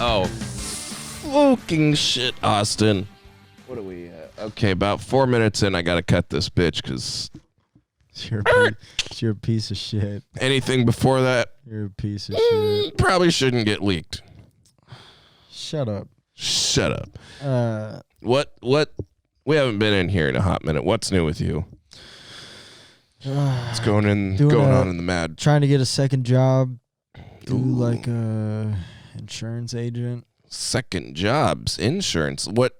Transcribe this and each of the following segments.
Oh, fucking shit, Austin. What are we at? Okay, about 4 minutes in, I gotta cut this bitch, because you're a piece of shit. anything before that You're a piece of shit. probably shouldn't get leaked. Shut up. Shut up. What? We haven't been in here in a hot minute. What's new with you? What's going on in the mad? Trying to get a second job. Do like a insurance agent. Second jobs, insurance. What?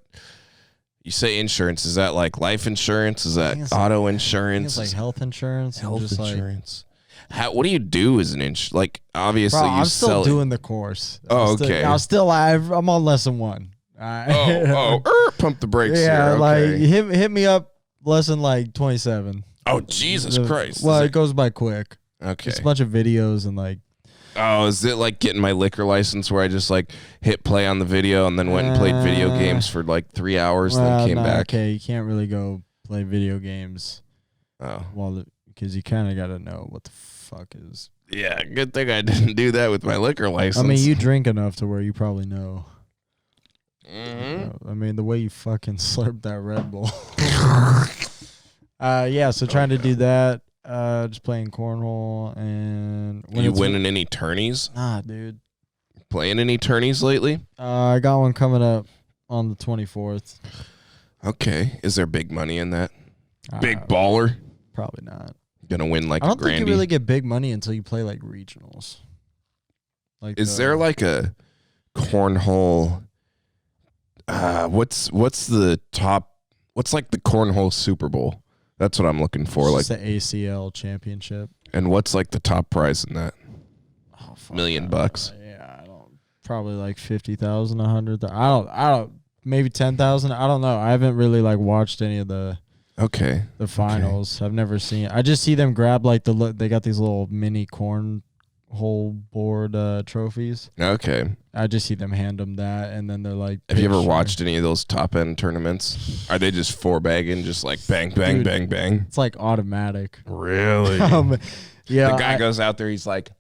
You say insurance? Is that like life insurance? Is that auto insurance? It's like health insurance. Health insurance. What do you do as an Like, obviously, I'm still doing the course. Okay. I'm on lesson 1. Pump the brakes. Yeah, here. Okay. like hit me up. Lesson like 27. Oh, Jesus Christ! Well, it goes by quick. Okay. It's a bunch of videos and like. Oh, is it like getting my liquor license where I just like hit play on the video and then went and played video games for like 3 hours and then came back? Okay, you can't really go play video games. Oh. Because you kind of got to know what the fuck is. Yeah, good thing I didn't do that with my liquor license. I mean, you drink enough to where you probably know. Mm-hmm. I mean, the way you fucking slurped that Red Bull. So trying to do that. Just playing cornhole and you winning any tourneys? Nah, dude. Playing any tourneys lately? I got one coming up on the 24th. Okay. Is there big money in that? Big baller? Probably not. Gonna win like I don't a Grandy? think you really get big money until you play like regionals. Like, is there like a cornhole? What's the top? What's like the cornhole Super Bowl? That's what I'm looking for. Like the ACL championship. And what's like the top prize in that? Oh, $1 million bucks. Yeah, I don't. Probably like 50,000, 100. I don't. Maybe 10,000. I don't know. I haven't really like watched any of the finals. Okay. I've never seen. I just see them grab like they got these little mini cornhole board trophies. Okay. I just see them hand them that, and then they're like. Have you ever watched any of those top end tournaments? Are they just 4-bagging, just like bang, bang, dude, bang, bang? It's like automatic. Really? Yeah. The guy goes out there. He's like,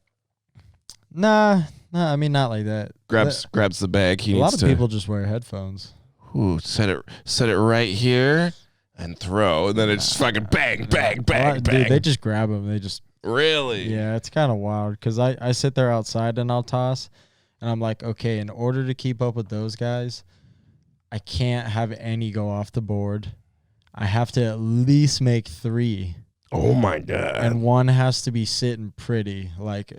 Nah. I mean, not like that. Grabs the bag. A lot of people just wear headphones. Ooh, set it right here and throw, and then it's fucking bang, bang, bang, bang. Dude, they just grab them. They just. Really? Yeah, it's kind of wild because I sit there outside and I'll toss, and I'm like, okay, in order to keep up with those guys, I can't have any go off the board. I have to at least make 3. Oh my God. And one has to be sitting pretty, like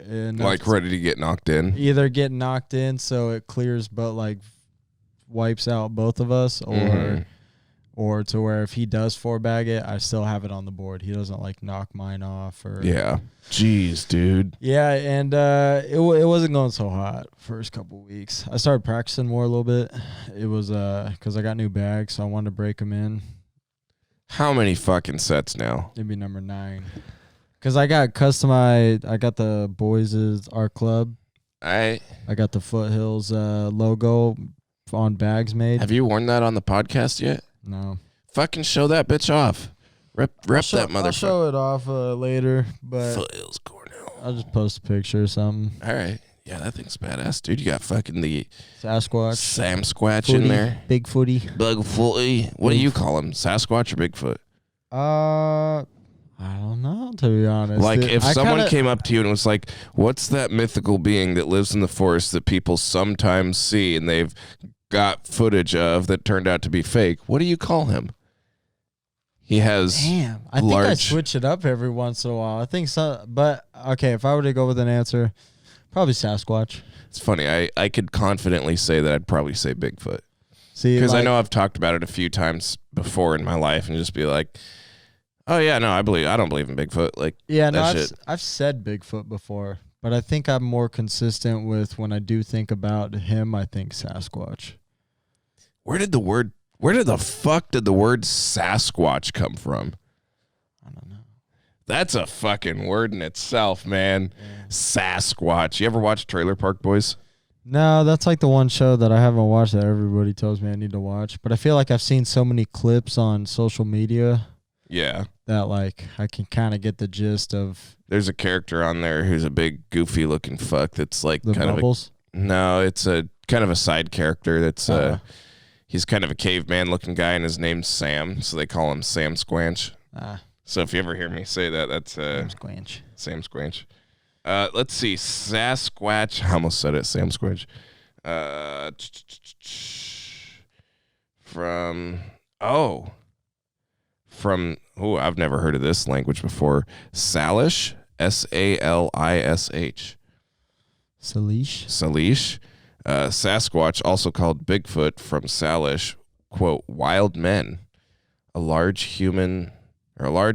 ready to get knocked in. Either get knocked in so it clears, but like wipes out both of us, or to where if he does 4-bag it, I still have it on the board. He doesn't like knock mine off or. Yeah. Jeez, dude. Yeah, and it wasn't going so hot first couple weeks. I started practicing more a little bit. It was because I got new bags, so I wanted to break them in. How many fucking sets now? It'd be number 9. Because I got customized. I got the boys' our club. I got the Foothills logo on bags made. Have you worn that on the podcast yet? No. Fucking show that bitch off. Rep that motherfucker. I'll show it off later, but Foothills Cornell. I'll just post a picture or something. All right. Yeah, that thing's badass, dude. You got fucking the Sasquatch. Sam Squatch in there. Big footy. Bug footy. What do you call him? Sasquatch or Bigfoot? I don't know, to be honest. Like, if someone came up to you and was like, what's that mythical being that lives in the forest that people sometimes see and they've got footage of that turned out to be fake, what do you call him? He has I think I switch it up every once in a while. I think so, but okay, if I were to go with an answer, probably Sasquatch. It's funny. I could confidently say that I'd probably say Bigfoot. See, because I know I've talked about it a few times before in my life and just be like, oh yeah, no, I don't believe in Bigfoot. Like, yeah, no, I've said Bigfoot before, but I think I'm more consistent with when I do think about him, I think Sasquatch. Where did the fuck did the word Sasquatch come from? I don't know. That's a fucking word in itself, man. Yeah. Sasquatch. You ever watch Trailer Park Boys? No, that's like the one show that I haven't watched that everybody tells me I need to watch. But I feel like I've seen so many clips on social media. Yeah. That like I can kind of get the gist of. There's a character on there who's a big goofy looking fuck that's like the kind Bubbles? No, it's a kind of a side character. That's he's kind of a caveman looking guy, and his name's Sam, so they call him Sam Squanch. So if you ever hear me say that, that's Sam Squanch. Sam Squanch. Let's see, Sasquatch. I almost said it, Sam Squanch. I've never heard of this language before. Salish, Salish. Salish. Sasquatch, also called Bigfoot, from Salish, quote, wild men, a large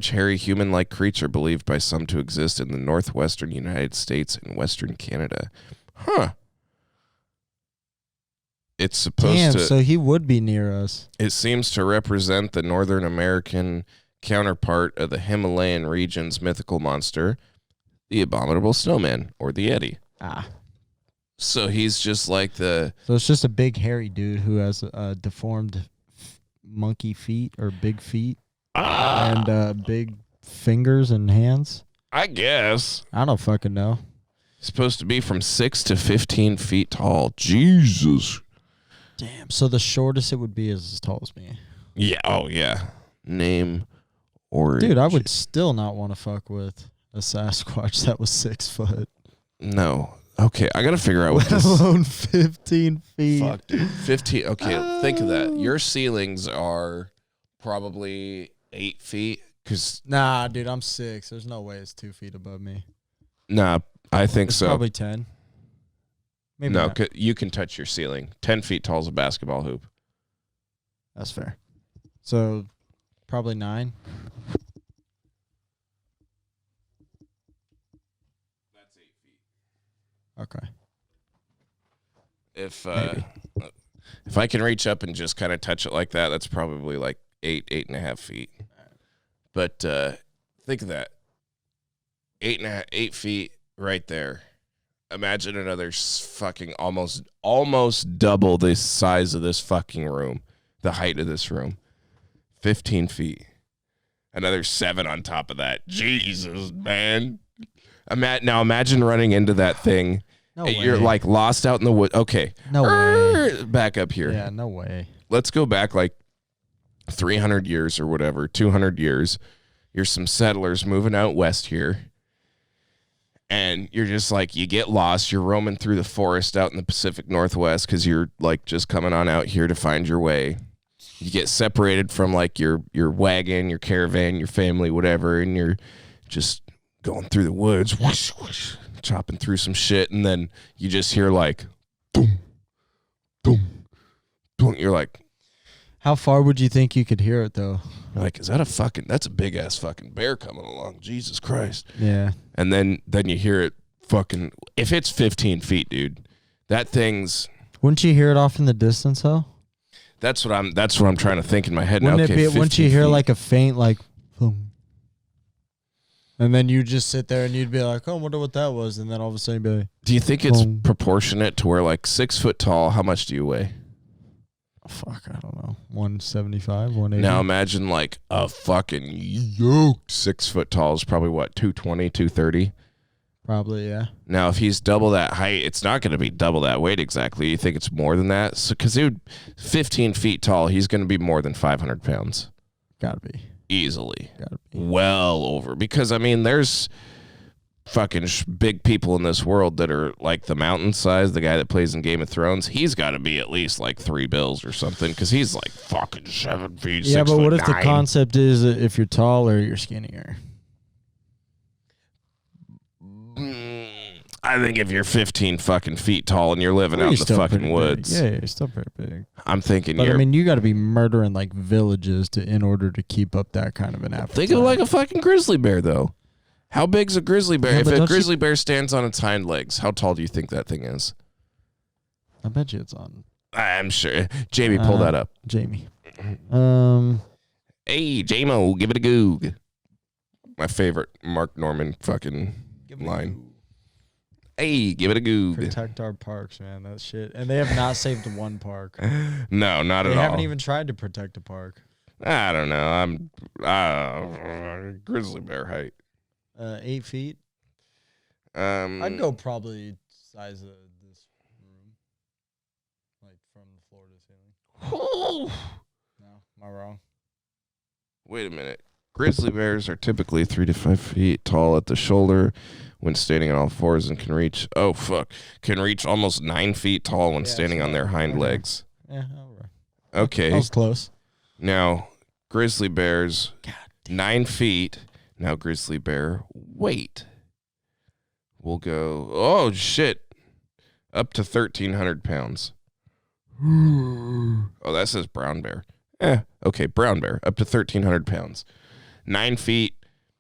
hairy human-like creature believed by some to exist in the northwestern United States and western Canada. Huh. It's supposed to... so he would be near us. It seems to represent the Northern American counterpart of the Himalayan region's mythical monster, the abominable snowman, or the Yeti. So he's just like the... So it's just a big hairy dude who has deformed monkey feet or big feet and big fingers and hands? I guess. I don't fucking know. Supposed to be from 6 to 15 feet tall. Jesus. Damn. So the shortest it would be is as tall as me. Yeah. Oh, yeah. Name or... Dude, I would still not want to fuck with a Sasquatch that was 6 foot. No. Okay, I got to figure out what this... Let alone 15 feet. Fuck, dude. 15... Okay, think of that. Your ceilings are probably 8 feet. Nah, dude, I'm 6. There's no way it's 2 feet above me. Nah, I think it's so. Probably 10. Maybe no, not. You can touch your ceiling. 10 feet tall is a basketball hoop. That's fair. So, probably 9. That's 8 feet. Okay. If I can reach up and just kind of touch it like that, that's probably like 8.5 feet. But think of that. 8 feet right there. Imagine another fucking almost double the size of this fucking room, the height of this room. 15 feet. Another 7 on top of that. Jesus, man. Now imagine running into that thing. No way. You're like lost out in the woods. Okay. No way. Back up here. Yeah, no way. Let's go back like 300 years or whatever, 200 years. You're some settlers moving out west here. And you're just like, you get lost. You're roaming through the forest out in the Pacific Northwest because you're like just coming on out here to find your way. You get separated from like your wagon, your caravan, your family, whatever, and you're just going through the woods, whoosh, whoosh, chopping through some shit, and then you just hear like, boom, boom, boom. You're like, how far would you think you could hear it though? You're like, is that that's a big ass fucking bear coming along? Jesus Christ. Yeah. And then you hear it fucking, if it's 15 feet, dude, that thing's... Wouldn't you hear it off in the distance though? That's what I'm trying to think in my head. Wouldn't now. it Okay, be, wouldn't you hear feet. like a faint like, boom. And then you just sit there and you'd be like, oh, I wonder what that was. And then all of a sudden you'd be like, do you think it's proportionate to where like 6 foot tall, how much do you weigh? Fuck, I don't know. 175, 180. Now imagine like a fucking yoked 6 foot tall is probably what, 220, 230? Probably, yeah. Now if he's double that height, it's not going to be double that weight exactly. You think it's more than that? So, because dude, 15 feet tall, he's going to be more than 500 pounds. Gotta be. Easily. Gotta be. Well over. Because, I mean, there's fucking big people in this world that are like the mountain size. The guy that plays in Game of Thrones, he's got to be at least like 3 bills or something because he's like fucking 7 feet. Yeah, 6 but foot what if 9. the concept is that if you're taller, you're skinnier? I think if you're 15 fucking feet tall and you're living out in the fucking woods, yeah, you're still pretty big. I'm thinking. But I mean, you got to be murdering like villages in order to keep up that kind of an appetite. Think of like a fucking grizzly bear, though. How big's a grizzly bear? Yeah, if a grizzly bear stands on its hind legs, how tall do you think that thing is? I bet you it's on. I'm sure. Jamie, pull that up. Jamie. Hey, J-Mo, give it a goog. My favorite Mark Norman fucking line. Hey, give it a goog. Protect our parks, man. That shit. And they have not saved one park. No, not at all. They haven't even tried to protect a park. I don't know. I'm grizzly bear height. 8 feet. I'd go probably size of this room. from the floor to the ceiling. No, am I wrong? Wait a minute. Grizzly bears are typically 3 to 5 feet tall at the shoulder when standing on all fours and can reach almost 9 feet tall when standing on their hind legs. Yeah, all right. Okay. That was close. Now, grizzly bears, 9 feet. Now, grizzly bear weight. We'll go, oh, shit, up to 1,300 pounds. Oh, that says brown bear. Okay, brown bear, up to 1,300 pounds. 9 feet,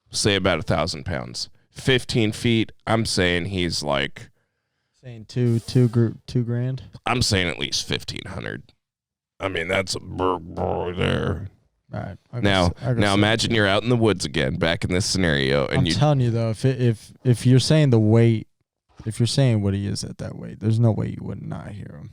say about 1,000 pounds. 15 feet, I'm saying he's like... Saying two grand? I'm saying at least 1,500. I mean, that's a big boy there. All right. Now imagine you're out in the woods again, back in this scenario, and I'm telling you though, if you're saying the weight, if you're saying what he is at that weight, there's no way you would not hear him.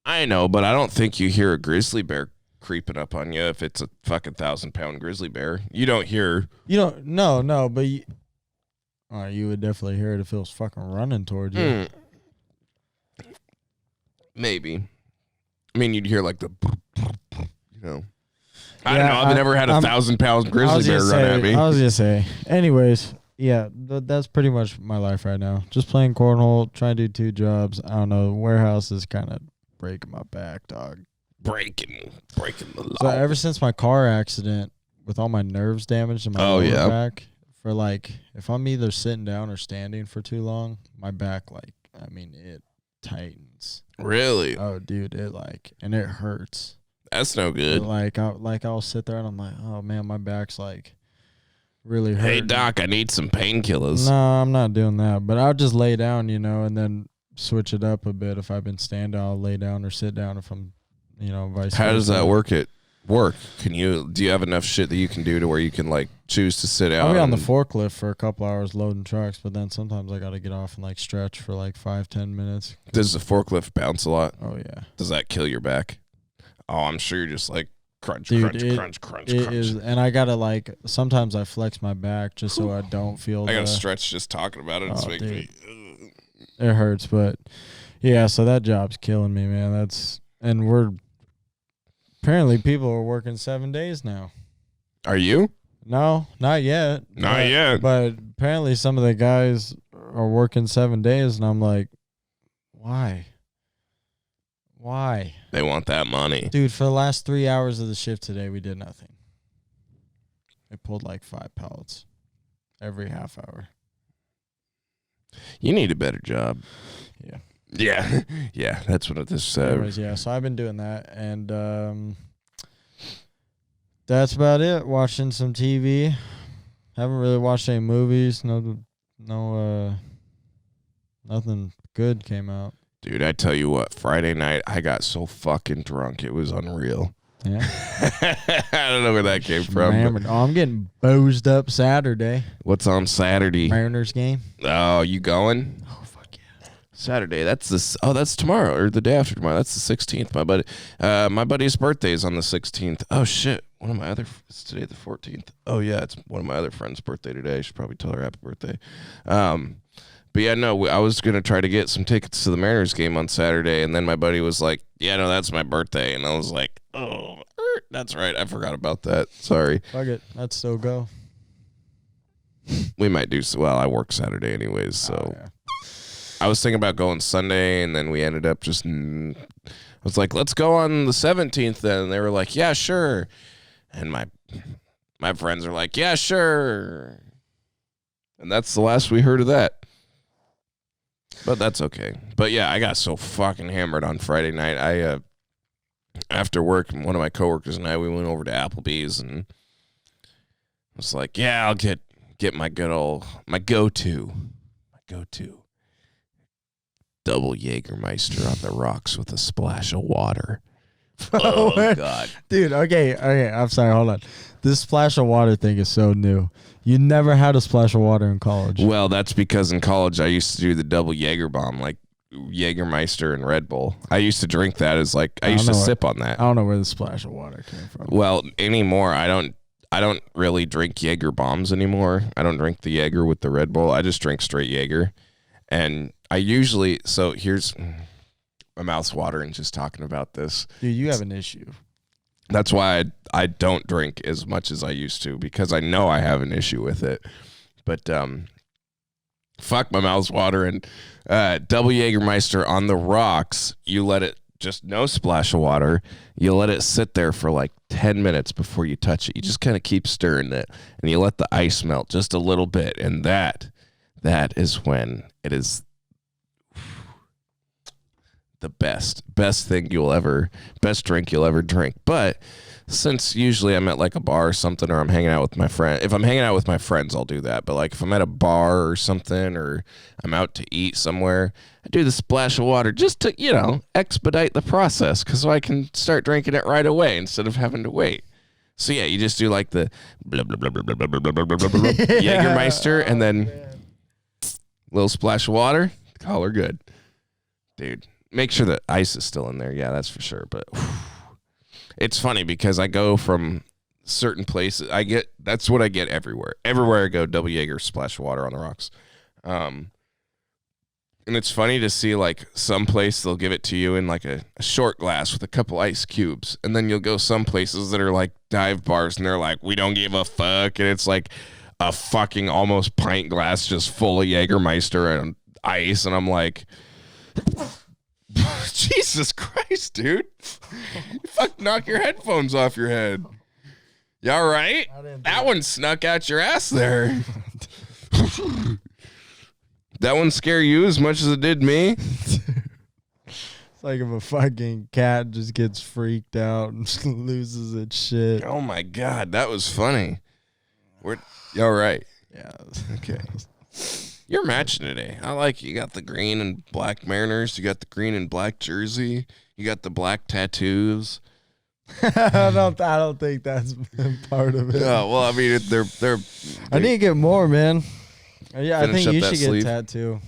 I know, but I don't think you hear a grizzly bear creeping up on you if it's a fucking 1,000-pound grizzly bear. You don't hear. You don't. No, but you would definitely hear it if it was fucking running towards you. Maybe. I mean, you'd hear like the, you know. I don't know. I've never had a 1,000-pound grizzly bear run at me. I was gonna say. Anyways, yeah, that's pretty much my life right now. Just playing cornhole, trying to do 2 jobs. I don't know. Warehouse is kind of breaking my back, dog. Breaking the law. So ever since my car accident, with all my nerves damaged in my lower back, for like if I'm either sitting down or standing for too long, my back it tightens. Really? Oh, dude, and it hurts. That's no good. I'll sit there and I'm like, oh man, my back's like really hurting. Hey doc, I need some painkillers. No, I'm not doing that. But I'll just lay down, and then switch it up a bit. If I've been standing, I'll lay down or sit down. If I'm, vice versa. How does that work? Do you have enough shit that you can do to where you can like choose to sit out? I'll be on the forklift for a couple hours loading trucks, but then sometimes I got to get off and like stretch for like 5-10 minutes. Does the forklift bounce a lot? Oh yeah. Does that kill your back? Oh, I'm sure you're just like crunch. It is, and I gotta sometimes I flex my back just so I don't feel. I gotta stretch just talking about it. It's making me. It hurts, but yeah. So that job's killing me, man. Apparently people are working 7 days now. Are you? No, not yet. Not yet. But apparently some of the guys are working 7 days, and I'm like, why? Why? They want that money. Dude, for the last 3 hours of the shift today, we did nothing. I pulled like 5 pallets every half hour. You need a better job. Yeah. Yeah. Yeah, that's what this Anyways, yeah, so I've been doing that, and that's about it. Watching some TV. Haven't really watched any movies. No nothing good came out. Dude, I tell you what, Friday night I got so fucking drunk it was unreal. Yeah. I don't know where that came from. I'm getting boozed up Saturday. What's on Saturday? Mariners game. Oh, you going? Oh, fuck yeah. Saturday. That's tomorrow or the day after tomorrow. That's the 16th. My buddy's birthday is on the 16th. Oh shit. It's today the 14th. Oh yeah, it's one of my other friends' birthday today. I should probably tell her happy birthday. But yeah, no, I was going to try to get some tickets to the Mariners game on Saturday, and then my buddy was like, yeah, no, that's my birthday. And I was like, oh, that's right. I forgot about that. Sorry. Fuck it. Let's still go. We might do so. Well, I work Saturday anyways, so. Yeah. I was thinking about going Sunday, and then we ended up I was like, let's go on the 17th then. And they were like, yeah, sure. And my friends are like, yeah, sure. And that's the last we heard of that. But that's okay. But yeah, I got so fucking hammered on Friday night. After work, one of my coworkers and I, we went over to Applebee's and was like, yeah, I'll get my go-to double Jägermeister on the rocks with a splash of water. Oh God, dude. Okay. I'm sorry. Hold on. This splash of water thing is so new. You never had a splash of water in college. Well, that's because in college I used to do the double Jaeger bomb, like Jägermeister and Red Bull. I used to drink that as I used to sip on that. I don't know where the splash of water came from. Well, anymore I don't really drink Jaeger bombs anymore. I don't drink the Jaeger with the Red Bull. I just drink straight Jaeger. And I usually, so here's my mouth's watering just talking about this. Dude, you have an issue. That's why I don't drink as much as I used to, because I know I have an issue with it. But fuck, my mouth's watering. Double Jägermeister on the rocks. You let it, just no splash of water. You let it sit there for like 10 minutes before you touch it. You just kind of keep stirring it, and you let the ice melt just a little bit. And that is when it is the best drink you'll ever drink. But since usually I'm at like a bar or something, or I'm hanging out with my friend, if I'm hanging out with my friends, I'll do that. But like if I'm at a bar or something, or I'm out to eat somewhere, I do the splash of water just to, expedite the process, so I can start drinking it right away instead of having to wait. So yeah, you just do like the blah, blah, blah, blah, blah, blah, blah, blah, blah, blah, blah, Jägermeister, and then little splash of water, call her good. Dude, make sure the ice is still in there. Yeah, that's for sure. But it's funny because I go from certain places. That's what I get everywhere. Everywhere I go, double Jaeger, splash of water on the rocks. And it's funny to see, like, some place they'll give it to you in like a short glass with a couple ice cubes. And then you'll go some places that are like dive bars and they're like, we don't give a fuck. And it's like a fucking almost pint glass just full of Jägermeister and ice. And I'm like, Jesus Christ, dude. You fuck knock your headphones off your head. You all right? That one snuck out your ass there. That one scare you as much as it did me? It's like if a fucking cat just gets freaked out and loses its shit. Oh my God, that was funny. You all right? Yeah. Okay. You're matching today. I like you got the green and black Mariners. You got the green and black jersey. You got the black tattoos. I don't think that's part of it. Oh, well, I mean, they're I need to get more, man. Yeah, I think you should sleeve. get a tattoo.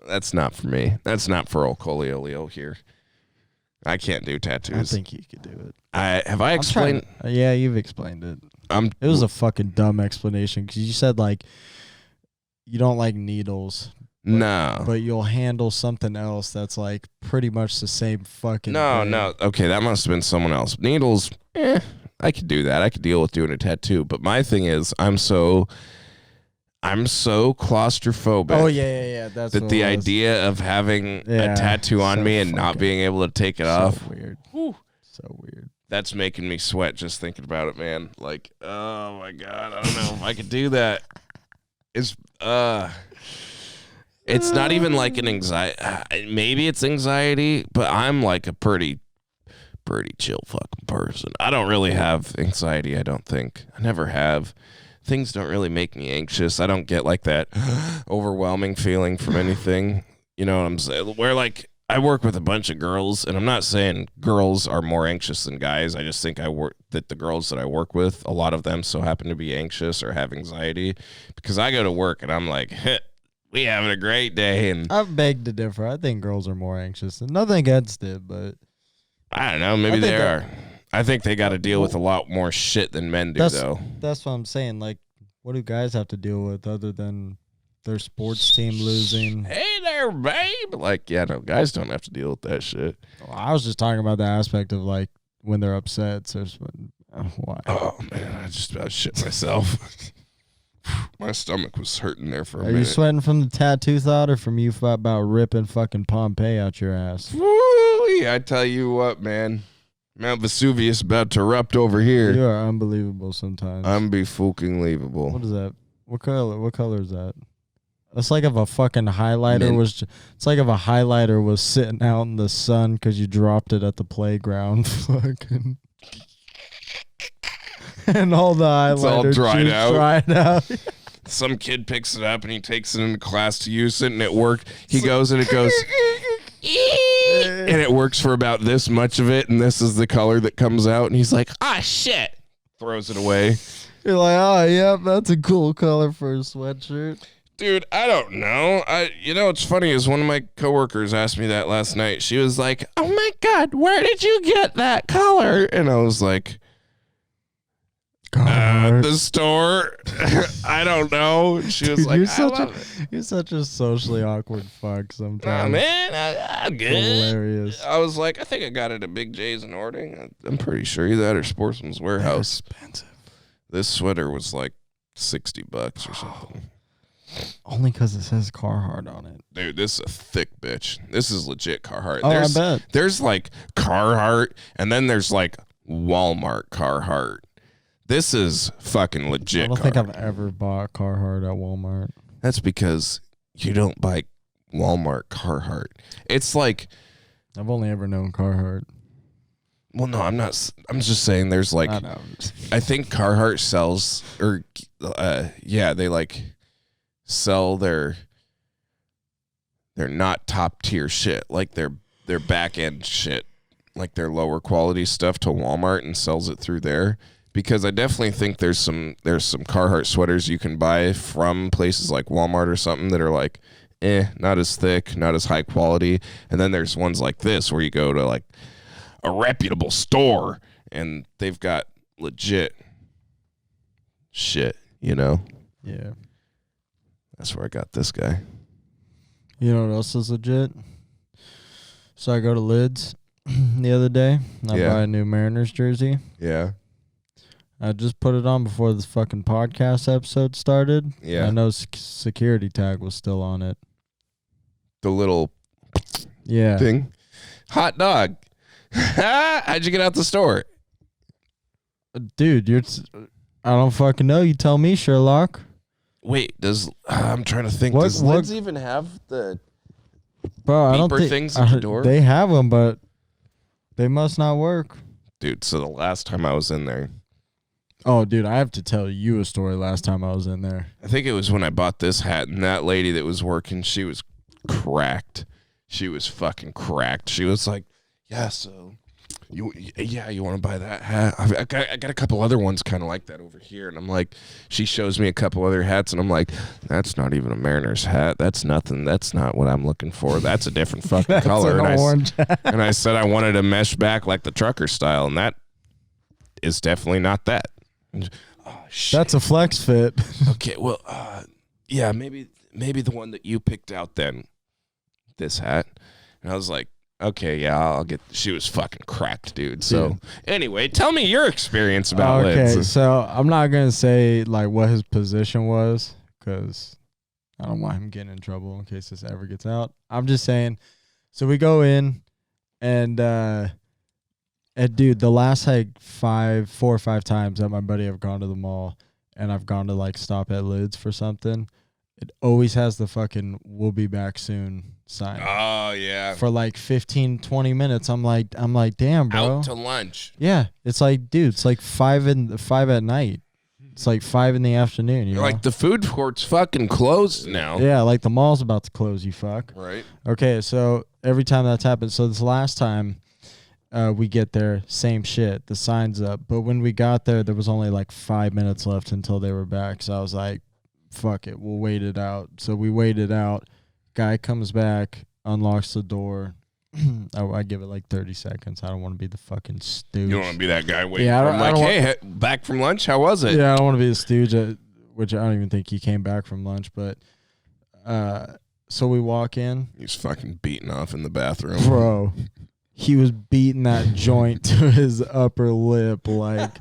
That's not for me. That's not for old Colio here. I can't do tattoos. I think you could do it. Have I explained? Yeah, you've explained it. It was a fucking dumb explanation because you said like you don't like needles. No. But you'll handle something else that's like pretty much the same fucking thing. No. Okay, that must have been someone else. Needles, I could do that. I could deal with doing a tattoo. But my thing is, I'm so claustrophobic. Oh, yeah. That's that the idea of having a tattoo on me and not being able to take it off. Weird. Whew. So weird. That's making me sweat just thinking about it, man. Like, oh my God, I don't know if I could do that. It's not even like an anxiety. Maybe it's anxiety, but I'm like a pretty chill fucking person. I don't really have anxiety, I don't think. I never have. Things don't really make me anxious. I don't get like that overwhelming feeling from anything. You know what I'm saying? Where like I work with a bunch of girls, and I'm not saying girls are more anxious than guys. I just think that the girls that I work with, a lot of them so happen to be anxious or have anxiety, because I go to work and I'm like, we having a great day. And I beg to differ. I think girls are more anxious. And nothing against it, but I don't know. Maybe they are. I think they got to deal with a lot more shit than men do, though. That's what I'm saying. Like, what do guys have to deal with other than their sports team losing? Hey there, babe. Like, yeah, no, guys don't have to deal with that shit. Well, I was just talking about the aspect of, like, when they're upset. So why? Oh, man, I just about shit myself. My stomach was hurting there for a minute. Are you sweating from the tattoo thought or from you about ripping fucking Pompeii out your ass? Woo-wee, I tell you what, man. Mount Vesuvius about to erupt over here. You are unbelievable sometimes. I'm be fucking believable. What is that? What color is that? It's like if a fucking highlighter it's like if a highlighter was sitting out in the sun because you dropped it at the playground. Fucking. And all the highlighter it's all dried out. out. Some kid picks it up and he takes it into class to use it, and at work he goes and it goes and it works for about this much of it, and this is the color that comes out, and he's like, shit, throws it away. You're like, yeah, that's a cool color for a sweatshirt. Dude, I don't know. What's funny is one of my coworkers asked me that last night. She was like, oh my God, where did you get that color? And I was like, the store. I don't know. She was like, you're such a socially awkward fuck sometimes. Oh, man, I'm good. Hilarious. I was like, I think I got it at Big J's in Ording. I'm pretty sure either that or Sportsman's Warehouse. Expensive. This sweater was like $60 or something. Only because it says Carhartt on it. Dude, this is a thick bitch. This is legit Carhartt. Oh, I bet. There's like Carhartt, and then there's like Walmart Carhartt. This is fucking legit. I don't think I've ever bought Carhartt at Walmart. That's because you don't buy Walmart Carhartt. It's like, I've only ever known Carhartt. well, no, I'm not. I'm just saying there's like, I think Carhartt sells, or they like sell their not top tier shit, like their back end shit, like their lower quality stuff to Walmart and sells it through there. Because I definitely think there's some Carhartt sweaters you can buy from places like Walmart or something that are like, not as thick, not as high quality. And then there's ones like this where you go to like a reputable store and they've got legit shit, you know? Yeah. That's where I got this guy. You know what else is legit? So I go to Lids the other day. I buy a new Mariners jersey. Yeah. I just put it on before this fucking podcast episode started. Yeah. I know security tag was still on it. The little thing. Hot dog. How'd you get out the store? Dude, I don't fucking know. You tell me, Sherlock. Wait, I'm trying to think. Does Lids even have the I don't think things at the door? They have them, but they must not work. Dude, so the last time I was in there. Oh, dude, I have to tell you a story last time I was in there. I think it was when I bought this hat, and that lady that was working, she was cracked. She was fucking cracked. She was like, yeah, so you want to buy that hat? I got a couple other ones kind of like that over here. And I'm like, she shows me a couple other hats, and I'm like, that's not even a Mariners hat. That's nothing. That's not what I'm looking for. That's a different fucking color. An orange hat. And I said I wanted a mesh back like the trucker style, and that is definitely not that. Oh, shit. That's a flex fit. Okay, well, yeah, maybe the one that you picked out then, this hat. And I was like, okay, yeah, I'll get. She was fucking cracked, dude. So anyway, tell me your experience about Lids. Okay, so I'm not gonna say like what his position was because I don't want him getting in trouble in case this ever gets out. I'm just saying. So we go in, and dude, the last like 4 or 5 times that my buddy have gone to the mall, and I've gone to like stop at Lids for something, it always has the fucking "we'll be back soon" sign. Oh yeah. For like 15, 20 minutes. I'm like, damn, bro. Out to lunch. Yeah. It's like, dude, it's like 5 at night. It's like 5 in the afternoon. You know? Like the food court's fucking closed now. Yeah, like the mall's about to close, you fuck. Right. Okay, so every time that's happened, so this last time we get there, same shit. The sign's up. But when we got there was only like 5 minutes left until they were back. So I was like, fuck it, we'll wait it out. So we waited out. Guy comes back, unlocks the door. I give it like 30 seconds. I don't want to be the fucking stooge. You don't want to be that guy waiting. Yeah, I'm like, hey, back from lunch? How was it? Yeah, I don't want to be the stooge, which I don't even think he came back from lunch. But so we walk in. He's fucking beating off in the bathroom. Bro, he was beating that joint to his upper lip like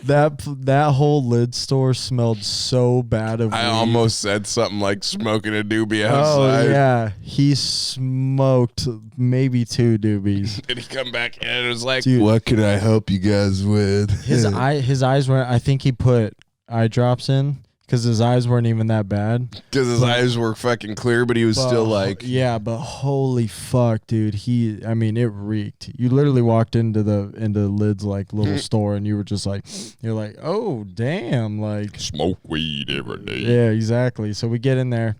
that whole Lid store smelled so bad of weed. I almost said something like smoking a doobie outside. Oh yeah, he smoked maybe 2 doobies. Did he come back in and was like, dude, what can I help you guys with? His eyes were, I think he put eye drops in because his eyes weren't even that bad. Because his eyes were fucking clear, but he was still like... Yeah, but holy fuck, dude. It reeked. You literally walked into Lid's like little store and you were just like, you're like, oh, damn. Like, smoke weed every day. Yeah, exactly. So we get in there.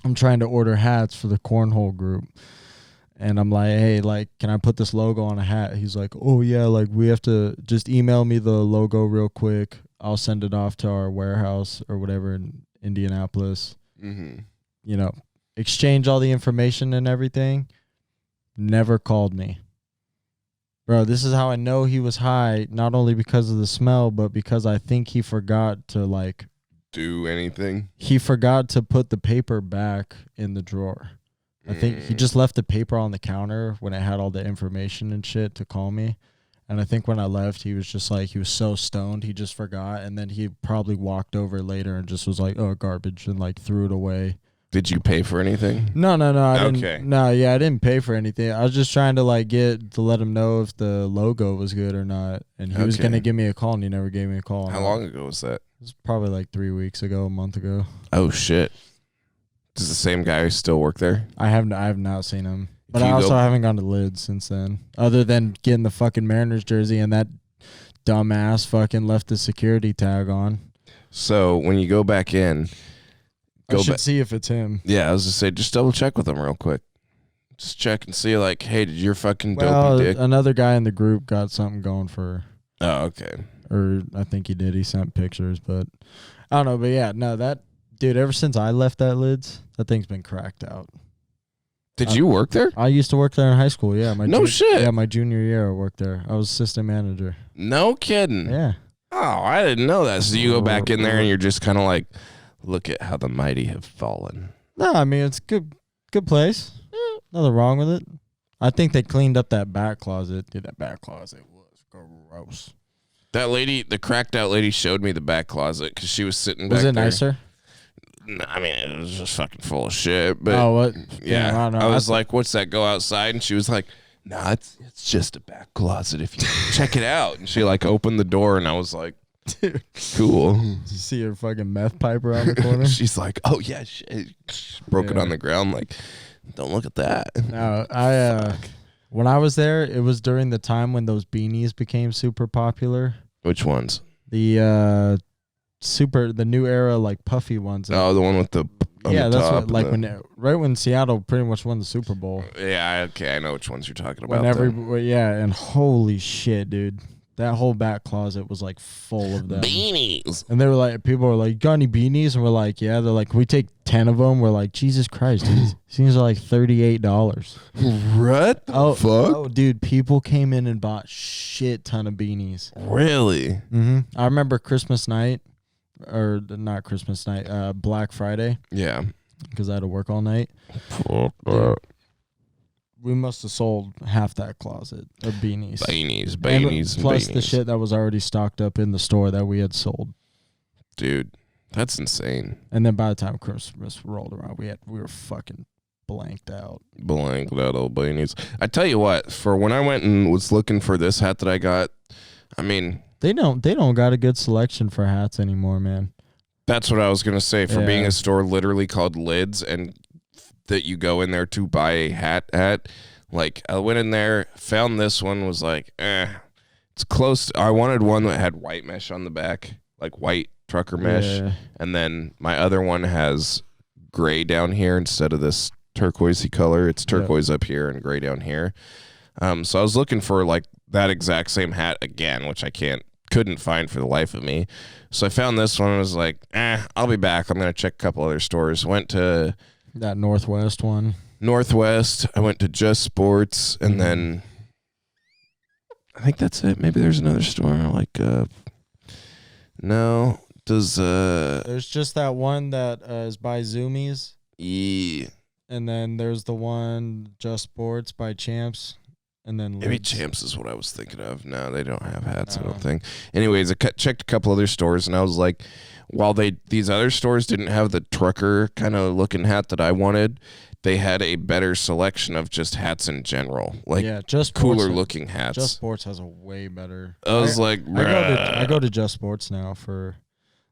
I'm trying to order hats for the cornhole group. And I'm like, hey, like, can I put this logo on a hat? He's like, oh, yeah, like, we have to just email me the logo real quick. I'll send it off to our warehouse or whatever in Indianapolis. Mm-hmm. You know, exchange all the information and everything. Never called me. Bro, this is how I know he was high, not only because of the smell, but because I think he forgot to, like... do anything? He forgot to put the paper back in the drawer. I think he just left the paper on the counter when it had all the information and shit to call me. And I think when I left, he was just like, he was so stoned, he just forgot. And then he probably walked over later and just was like, oh, garbage, and like threw it away. Did you pay for anything? No. I didn't. No, yeah, I didn't pay for anything. I was just trying to like let him know if the logo was good or not. And he was going to give me a call, and he never gave me a call. How long ago was that? It was probably like 3 weeks ago, a month ago. Oh, shit. Does the same guy still work there? I have not seen him. But I also haven't gone to Lids since then. Other than getting the fucking Mariners jersey, and that dumbass fucking left the security tag on. So when you go back in... I should see if it's him. Yeah, I was just say, just double check with him real quick. Just check and see, like, hey, did your fucking dopey dick? Another guy in the group got something going for. Oh, okay. Or I think he did. He sent pictures, but I don't know. But yeah, no, that dude. Ever since I left that Lids, that thing's been cracked out. Did you work there? I used to work there in high school. Yeah, shit. Yeah, my junior year I worked there. I was assistant manager. No kidding. Yeah. Oh, I didn't know that. So you go back in there and you're just kind of like, look at how the mighty have fallen. No, I mean, it's good place. Nothing wrong with it. I think they cleaned up that back closet. Dude, that back closet was gross. That lady, the cracked out lady, showed me the back closet because she was sitting back there. Was it nicer? I mean, it was just fucking full of shit. But what? Yeah. I don't know. I was like, what's that? Go outside? And she was like, nah, it's just a back closet if you check it out. And she like opened the door and I was like, dude, cool. Did you see her fucking meth pipe around the corner? She's like, oh yeah, shit. Broke it on the ground. Like, don't look at that. No, when I was there, it was during the time when those beanies became super popular. Which ones? The the new era like puffy ones. Oh, the one with the that's what, like right when Seattle pretty much won the Super Bowl. Yeah, okay, I know which ones you're talking about. And holy shit, dude. That whole back closet was like full of them. Beanies. And they were like, people were like, you got any beanies? And we're like, yeah. They're like, we take 10 of them. We're like, Jesus Christ, dude. These things are like $38. What the fuck? Oh, dude, people came in and bought shit ton of beanies. Really? Mm-hmm. I remember Christmas night, or not Christmas night, Black Friday. Yeah. Because I had to work all night. We must have sold half that closet of beanies. Beanies. Plus the shit that was already stocked up in the store that we had sold. Dude, that's insane. And then by the time Christmas rolled around, we were fucking blanked out. Blanked out old beanies. I tell you what, for when I went and was looking for this hat that I got, I mean, they don't got a good selection for hats anymore, man. That's what I was gonna say. For being a store literally called Lids and that you go in there to buy a hat. Like, I went in there, found this one, was like, it's close. I wanted one that had white mesh on the back, like white trucker mesh. Yeah. And then my other one has gray down here instead of this turquoisey color. It's turquoise up here and gray down here. So I was looking for like that exact same hat again, which I couldn't find for the life of me. So I found this one and was like, I'll be back. I'm going to check a couple other stores. Went to that Northwest one. I went to Just Sports, and then I think that's it. Maybe there's another store. Like, no. There's just that one that is by Zoomies. Yeah. And then there's the one Just Sports by Champs. And then maybe Champs is what I was thinking of. No, they don't have hats, I don't think. Anyways, I checked a couple other stores, and I was like, while these other stores didn't have the trucker kind of looking hat that I wanted, they had a better selection of just hats in general. Like, just cooler looking hats. Just Sports has a way better. I was like, I go to Just Sports now for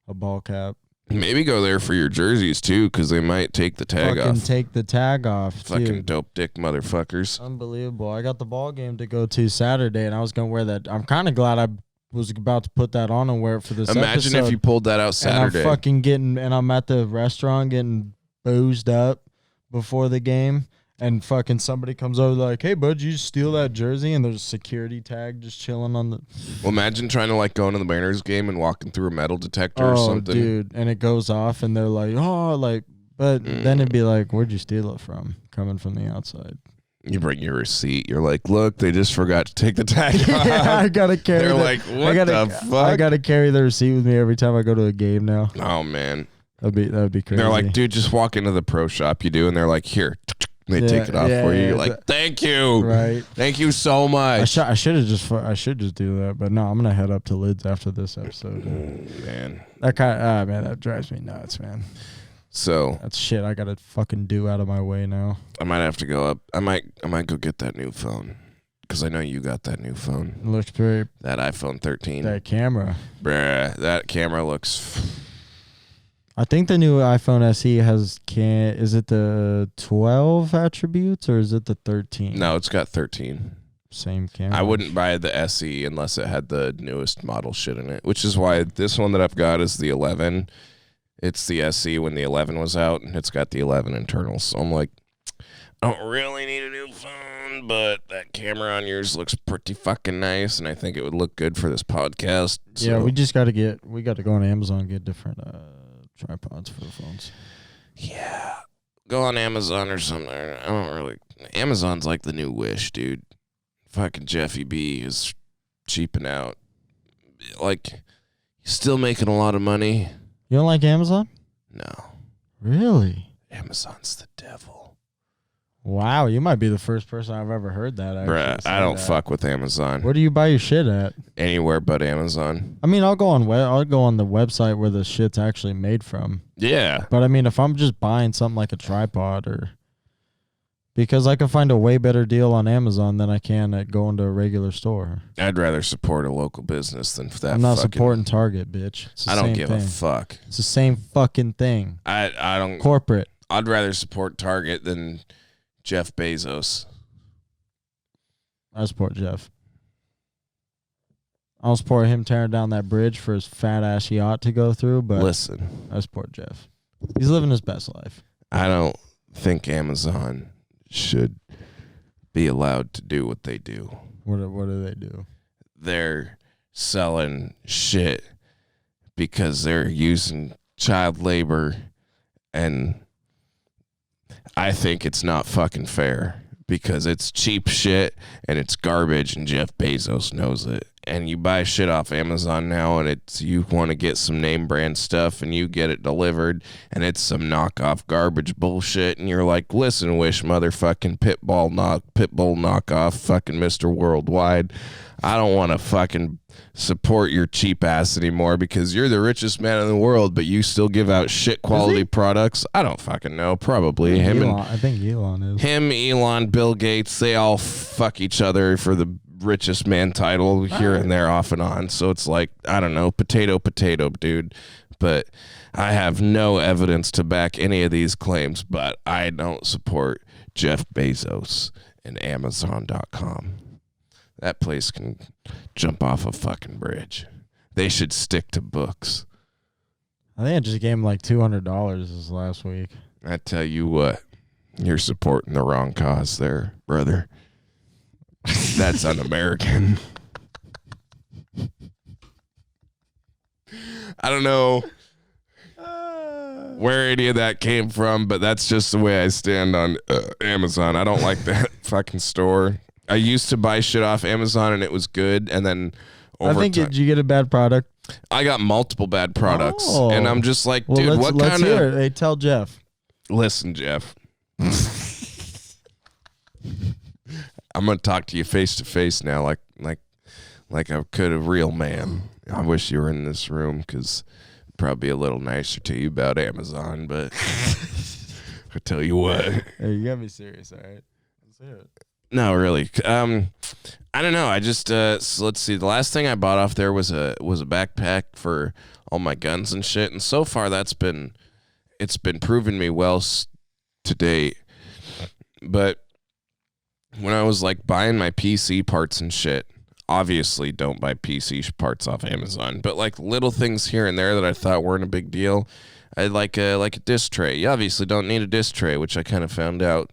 a ball cap. Maybe go there for your jerseys too, because they might take the tag off. Take the tag off. Fucking dude. Dope dick motherfuckers. Unbelievable. I got the ball game to go to Saturday, and I was gonna wear that. I'm kind of glad I was about to put that on and wear it for this Imagine episode. if you pulled that out Saturday. And I'm at the restaurant getting boozed up before the game, and fucking somebody comes over like, hey, bud, you steal that jersey? And there's a security tag just chilling on the... Well, imagine trying to like go into the Mariners game and walking through a metal detector or something. Dude, and it goes off and they're like, but then it'd be like, where'd you steal it from? Coming from the outside. You bring your receipt. You're like, look, they just forgot to take the tag off. Yeah, I gotta carry. They're like, what the fuck? I gotta carry the receipt with me every time I go to a game now. Oh man, that'd be crazy. They're like, dude, just walk into the pro shop. You do, and they're like, here. They take it off for you. You're like, thank you, right? Thank you so much. I should just do that, but no, I'm gonna head up to Lids after this episode. Man, that drives me nuts, man. So that's shit I gotta fucking do out of my way now. I might have to go up. I might go get that new phone because I know you got that new phone. It looks pretty. That iPhone 13. That camera. Bruh, that camera looks. I think the new iPhone SE is it the 12 attributes or is it the 13? No, it's got 13. Same camera. I wouldn't buy the SE unless it had the newest model shit in it, which is why this one that I've got is the 11. It's the SE when the 11 was out, and it's got the 11 internals. So I'm like, I don't really need a new phone, but that camera on yours looks pretty fucking nice, and I think it would look good for this podcast. So. Yeah, we got to go on Amazon and get different tripods for the phones. Yeah. Go on Amazon or something. I don't really. Amazon's like the new Wish, dude. Fucking Jeffy B is cheaping out. Like, he's still making a lot of money. You don't like Amazon? No. Really? Amazon's the devil. Wow, you might be the first person I've ever heard that. Bruh, I don't fuck with Amazon. Where do you buy your shit at? Anywhere but Amazon. I mean, I'll go on the website where the shit's actually made from. Yeah. But I mean, if I'm just buying something like a tripod because I can find a way better deal on Amazon than I can at going to a regular store. I'd rather support a local business than that. I'm not supporting Target, bitch. I don't give a fuck. It's the same fucking thing. I don't. Corporate. I'd rather support Target than Jeff Bezos. I support Jeff. I'll support him tearing down that bridge for his fat ass yacht to go through, but listen, I support Jeff. He's living his best life. I don't think Amazon should be allowed to do what they do. What do they do? They're selling shit because they're using child labor, and I think it's not fucking fair because it's cheap shit and it's garbage, and Jeff Bezos knows it. And you buy shit off Amazon now, and you want to get some name brand stuff, and you get it delivered, and it's some knockoff garbage bullshit, and you're like, listen, Wish motherfucking pitbull knockoff, fucking Mr. Worldwide. I don't want to fucking support your cheap ass anymore because you're the richest man in the world, but you still give out shit quality products. I don't fucking know. Probably I think Elon is. Elon, Bill Gates, they all fuck each other for the richest man title here and there, off and on. So it's like, I don't know, potato, dude. But I have no evidence to back any of these claims, but I don't support Jeff Bezos and Amazon.com. That place can jump off a fucking bridge. They should stick to books. I think I just gave him like $200 this last week. I tell you what, you're supporting the wrong cause there, brother. That's un-American. I don't know where any of that came from, but that's just the way I stand on Amazon. I don't like that fucking store. I used to buy shit off Amazon and it was good, and then over time, did you get a bad product? I got multiple bad products, and I'm just like, dude, what let's kind hear of? it. Hey, tell Jeff. Listen, Jeff. I'm gonna talk to you face to face now, like I could a real man. I wish you were in this room because I'd probably be a little nicer to you about Amazon, but I tell you what. Hey, you got me serious, all right? Let's hear it. No, really. I don't know. I just so let's see. The last thing I bought off there was a backpack for all my guns and shit, and so far it's been proving me well to date. But when I was like buying my PC parts and shit, obviously don't buy PC parts off Amazon, but like little things here and there that I thought weren't a big deal. I like a disc tray. You obviously don't need a disc tray, which I kind of found out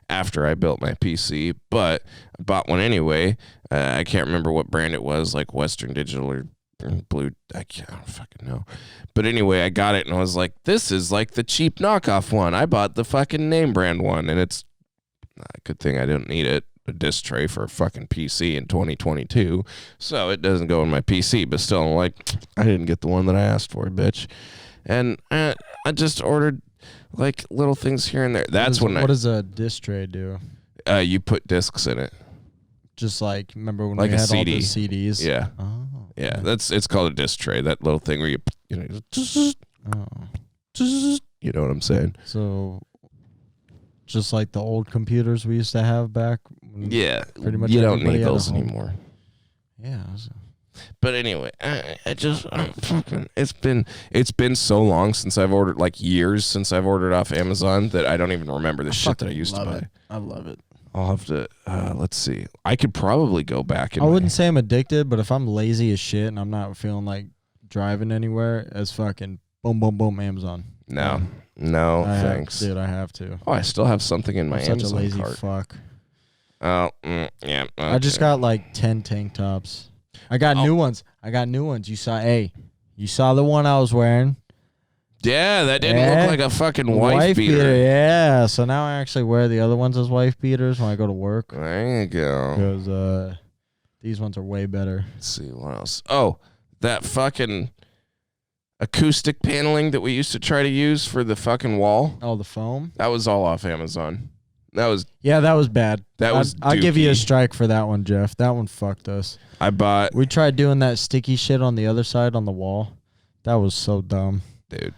after I built my PC, but I bought one anyway. I can't remember what brand it was, like Western Digital or Blue. I don't fucking know. But anyway, I got it and I was like, this is like the cheap knockoff one. I bought the fucking name brand one, and it's Good thing I didn't need it. A disc tray for a fucking PC in 2022, so it doesn't go in my PC. But still, I'm like, I didn't get the one that I asked for, bitch. And I just ordered like little things here and there. That's what does a disc tray do? You put discs in it. Just like remember when like we a had CD. all the CDs? Yeah. Oh. Yeah, it's called a disc tray. That little thing where you know what I'm saying? So, just like the old computers we used to have back. Yeah, pretty much. You don't need those anymore. Yeah. But anyway, it's been so long since I've ordered, like years since I've ordered off Amazon, that I don't even remember the shit that I used to buy. I love it. I'll have to, let's see. I could probably go back. I wouldn't say I'm addicted, but if I'm lazy as shit and I'm not feeling like driving anywhere, it's fucking boom, boom, boom, Amazon. No, thanks. Dude, I have to. Oh, I still have something in my Amazon such a lazy cart. fuck. Oh, yeah. Okay. I just got like 10 tank tops. I got new ones. You saw the one I was wearing. Yeah, that didn't look like a fucking wife beater. Yeah, so now I actually wear the other ones as wife beaters when I go to work. There you go. Because these ones are way better. Let's see, what else? Oh, that fucking acoustic paneling that we used to try to use for the fucking wall. Oh, the foam? That was all off Amazon. That was bad. I'll give you a strike for that one, Jeff. That one fucked us. We tried doing that sticky shit on the other side on the wall. That was so dumb. Dude.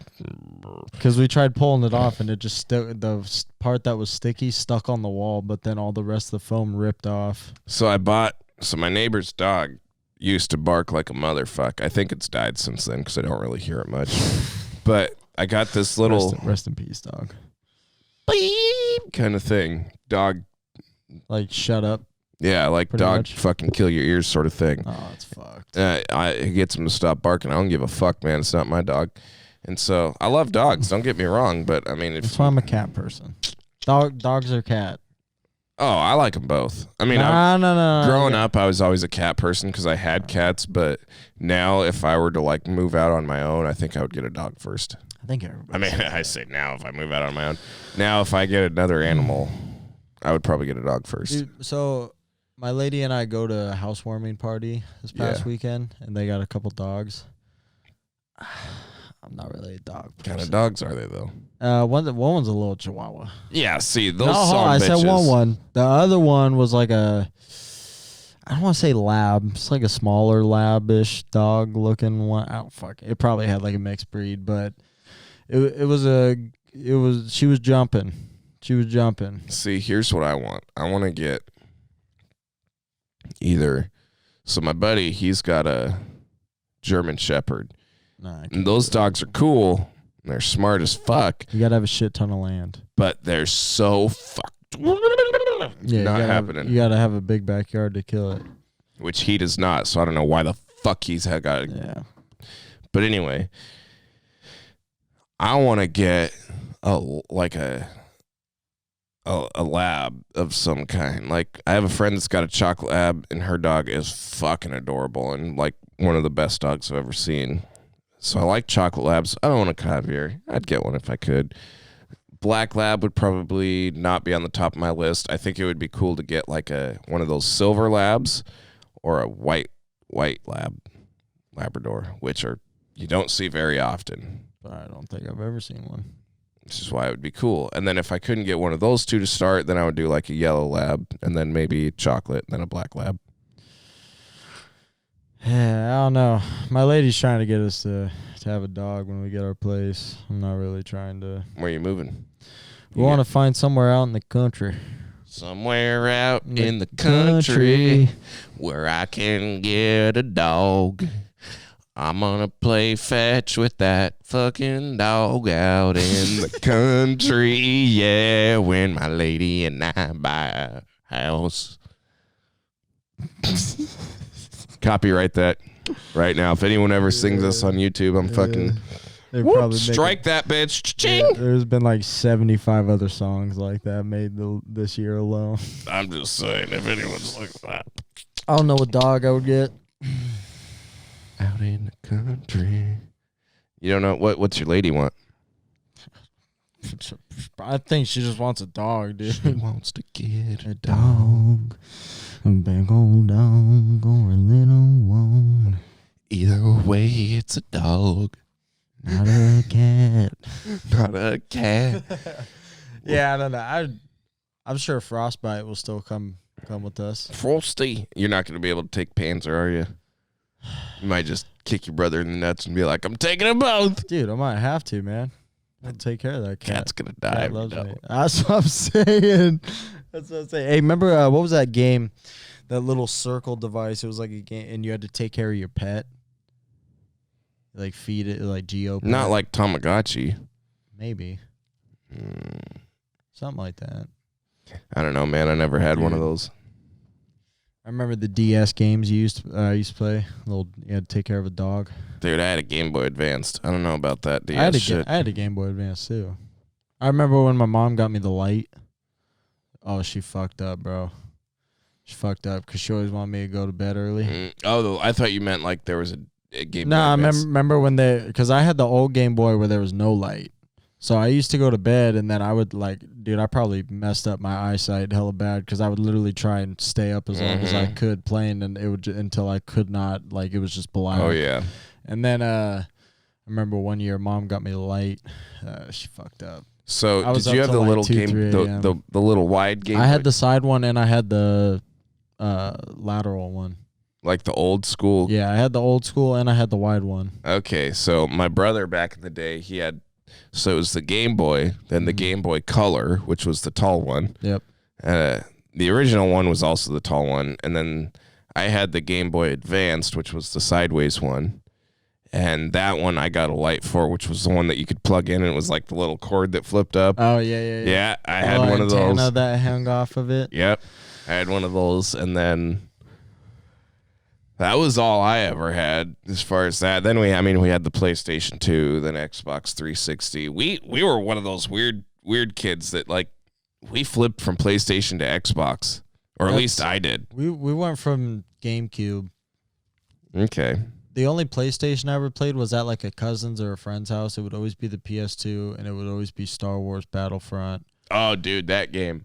Because we tried pulling it off and it just the part that was sticky stuck on the wall, but then all the rest of the foam ripped off. So my neighbor's dog used to bark like a motherfucker. I think it's died since then because I don't really hear it much. But I got this little rest in peace, dog. Beep kind of thing. Dog. Like shut up. Yeah, like dog much. fucking kill your ears sort of thing. Oh, it's fucked. It gets him to stop barking. I don't give a fuck, man. It's not my dog. And so I love dogs. Don't get me wrong, but I mean, that's why I'm a cat person. Dogs or cat? Oh, I like them both. I mean, no. Growing up, I was always a cat person because I had cats. But now, if I were to like move out on my own, I think I would get a dog first. I think everybody. I mean, I say now if I move out on my own. Now, if I get another animal, I would probably get a dog first. Dude, so my lady and I go to a housewarming party this past weekend, and they got a couple dogs. I'm not really a dog person. What kind of dogs are they, though? One one's a little Chihuahua. Yeah, see, those I said one. The other one was like I don't want to say lab. It's like a smaller lab-ish dog-looking one. I don't fuck. It probably had like a mixed breed, but she was jumping. She was jumping. See, here's what I want. I want to get so my buddy, he's got a German Shepherd. And those dogs are cool. And they're smart as fuck. You gotta have a shit ton of land. But they're so fucked. Yeah, not happening. You gotta have a big backyard to kill it. Which he does not, so I don't know why the fuck he's got it. Yeah. But anyway, I want to get a lab of some kind. Like, I have a friend that's got a chocolate lab, and her dog is fucking adorable and like one of the best dogs I've ever seen. So I like chocolate labs. I don't want a Cavalier. I'd get one if I could. Black lab would probably not be on the top of my list. I think it would be cool to get like one of those silver labs or a white Labrador, which you don't see very often. But I don't think I've ever seen one. Which is why it would be cool. And then if I couldn't get one of those two to start, then I would do like a yellow lab and then maybe chocolate and then a black lab. Yeah, I don't know. My lady's trying to get us to have a dog when we get our place. I'm not really trying to. Where are you moving? We want to find somewhere out in the country. Somewhere out in the country where I can get a dog. I'm gonna play fetch with that fucking dog out in the country. Yeah, when my lady and I buy a house. Copyright that right now. If anyone ever sings us on YouTube, I'm fucking strike that bitch. Cha-ching. There's been like 75 other songs like that made this year alone. I'm just saying, if anyone's like that, I don't know what dog I would get. Out in the country. You don't know what's your lady want? I think she just wants a dog, dude. She wants to get a dog. A big old dog or a little one. Either way, it's a dog. Not a cat. Not a cat. Yeah, I don't know. I'm sure Frostbite will still come with us. Frosty. You're not going to be able to take Panzer, are you? You might just kick your brother in the nuts and be like, I'm taking them both. Dude, I might have to, man. I'll take care of that cat. Cat's going to die. Cat loves me. That's what I'm saying. Hey, remember, what was that game? That little circle device. It was like a game, and you had to take care of your pet. Like feed it, like Geo. Not like Tamagotchi. Maybe. Something like that. I don't know, man. I never had one of those. I remember the DS games you used to play. You had to take care of a dog. Dude, I had a Game Boy Advanced. I don't know about that DS shit. I had a Game Boy Advance too. I remember when my mom got me the Light. Oh, she fucked up, bro. She fucked up because she always wanted me to go to bed early. I thought you meant like there was a Game Boy. No, I remember when because I had the old Game Boy where there was no light. So I used to go to bed, and then I would I probably messed up my eyesight hella bad because I would literally try and stay up as long as I could playing, and it would until I could not, it was just black. Oh yeah. And then I remember one year, Mom got me the Light. She fucked up. So did you have the little game, the little wide game? I had the side one, and I had the lateral one. Like the old school? Yeah, I had the old school, and I had the wide one. Okay, so my brother back in the day, so it was the Game Boy, then the Game Boy Color, which was the tall one. Yep. The original one was also the tall one, and then I had the Game Boy Advanced, which was the sideways one. And that one I got a light for, which was the one that you could plug in, and it was like the little cord that flipped up. Oh, yeah. Yeah, I had one of those. That hung off of it. Yep, I had one of those, and then that was all I ever had as far as that. Then we had the PlayStation 2, then Xbox 360. We were one of those weird kids that we flipped from PlayStation to Xbox, or at least I did. We went from GameCube. Okay. The only PlayStation I ever played was at a cousin's or a friend's house. It would always be the PS2, and it would always be Star Wars Battlefront. Oh, dude, that game